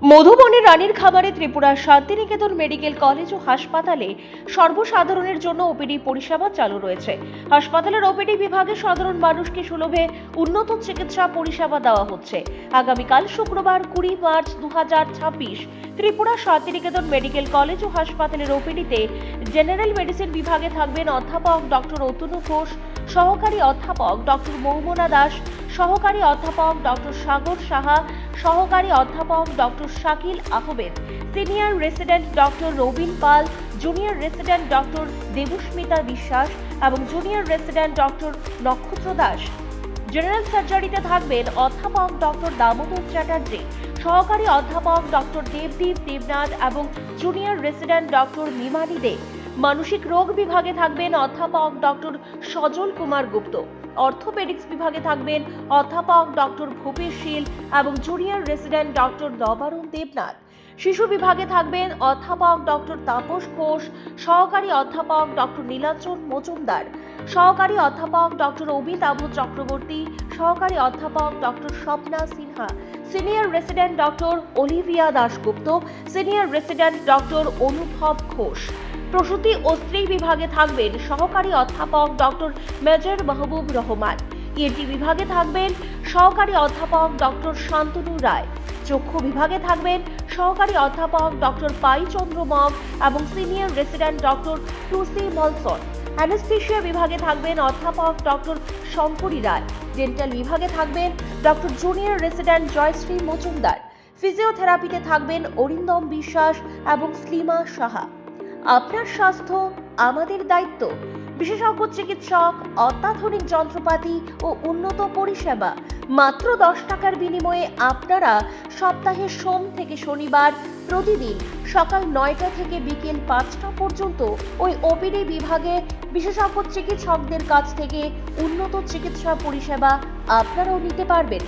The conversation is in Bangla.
মধুবনের রানীর খামারে ত্রিপুরার শান্তিনিকেতন মেডিকেল কলেজ ও হাসপাতালে সর্বসাধারণের জন্য ওপিডি পরিষেবা চালু রয়েছে। হাসপাতালের ওপিডি বিভাগে সাধারণ মানুষকে সুলভে উন্নত চিকিৎসা পরিষেবা দেওয়া হচ্ছে। আগামীকাল শুক্রবার 20 March 2026 Tripura Santiniketan medical college ও হাসপাতালের ওপিডিতে জেনারেল মেডিসিন বিভাগে থাকবেন অধ্যাপক ডক্টর অতনু ঘোষ, সহকারী অধ্যাপক ডক্টর মৌমনা দাস, সহকারী অধ্যাপক ডক্টর সাগর সাহা, সহকারী অধ্যাপক doctor Shakil Ahmed, senior resident doctor Robin Pal, junior resident doctor Debasmita Biswas এবং জুনিয়র রেসিডেন্ট ডক্টর নক্ষত্র দাস। জেনারেল সার্জারিতে থাকবেন অধ্যাপক ডক্টর দামোদর চ্যাটার্জি, সহকারী অধ্যাপক ডক্টর দেবদীপ দেবনাথ এবং জুনিয়র রেসিডেন্ট ডক্টর মিমালি দে। মানসিক রোগ বিভাগে থাকবেন অধ্যাপক ডক্টর সজল কুমার গুপ্ত। অর্থোপেডিক্স বিভাগে থাকবেন অধ্যাপক ডক্টর ভূপেশ শীল এবং junior resident doctor Nabarun Debnath. শিশু বিভাগে থাকবেন অধ্যাপক ডক্টর তাপস ঘোষ, সহকারী অধ্যাপক ডক্টর নীলাঞ্জন মজুমদার, সহকারী অধ্যাপক ডক্টর অমিতাভ চক্রবর্তী, সহকারী অধ্যাপক doctor Swapna Sinha, senior resident doctor Olivia Dasgupta, senior resident doctor অনুভব ঘোষ। প্রসূতি ও স্ত্রী বিভাগে থাকবেন সহকারী অধ্যাপক ডক্টর মেজর মাহবুব রহমান। ইএনটি বিভাগে থাকবেন সহকারী অধ্যাপক ডক্টর শান্তনু রায়। চক্ষু বিভাগে থাকবেন সহকারী অধ্যাপক ডক্টর পাই চন্দ্র মগ এবং senior resident doctor Tusi Malsom. Anaesthesia বিভাগে থাকবেন অধ্যাপক ডক্টর শঙ্করী রায়। ডেন্টাল বিভাগে থাকবেন doctor junior resident Jayashree Majumdar. ফিজিওথেরাপিতে থাকবেন অরিন্দম বিশ্বাস এবং স্লিমা সাহা। আপনার স্বাস্থ্য আমাদের দায়িত্ব। বিশেষজ্ঞ চিকিৎসক, অত্যাধুনিক যন্ত্রপাতি ও উন্নত পরিষেবা। মাত্র 10 টাকার বিনিময়ে আপনারা সপ্তাহে সোম থেকে শনিবার প্রতিদিন সকাল 9টা থেকে বিকেল 5টা পর্যন্ত ওই ওপিডি বিভাগে বিশেষজ্ঞ চিকিৎসকদের কাছ থেকে উন্নত চিকিৎসা পরিষেবা আপনারাও নিতে পারবেন।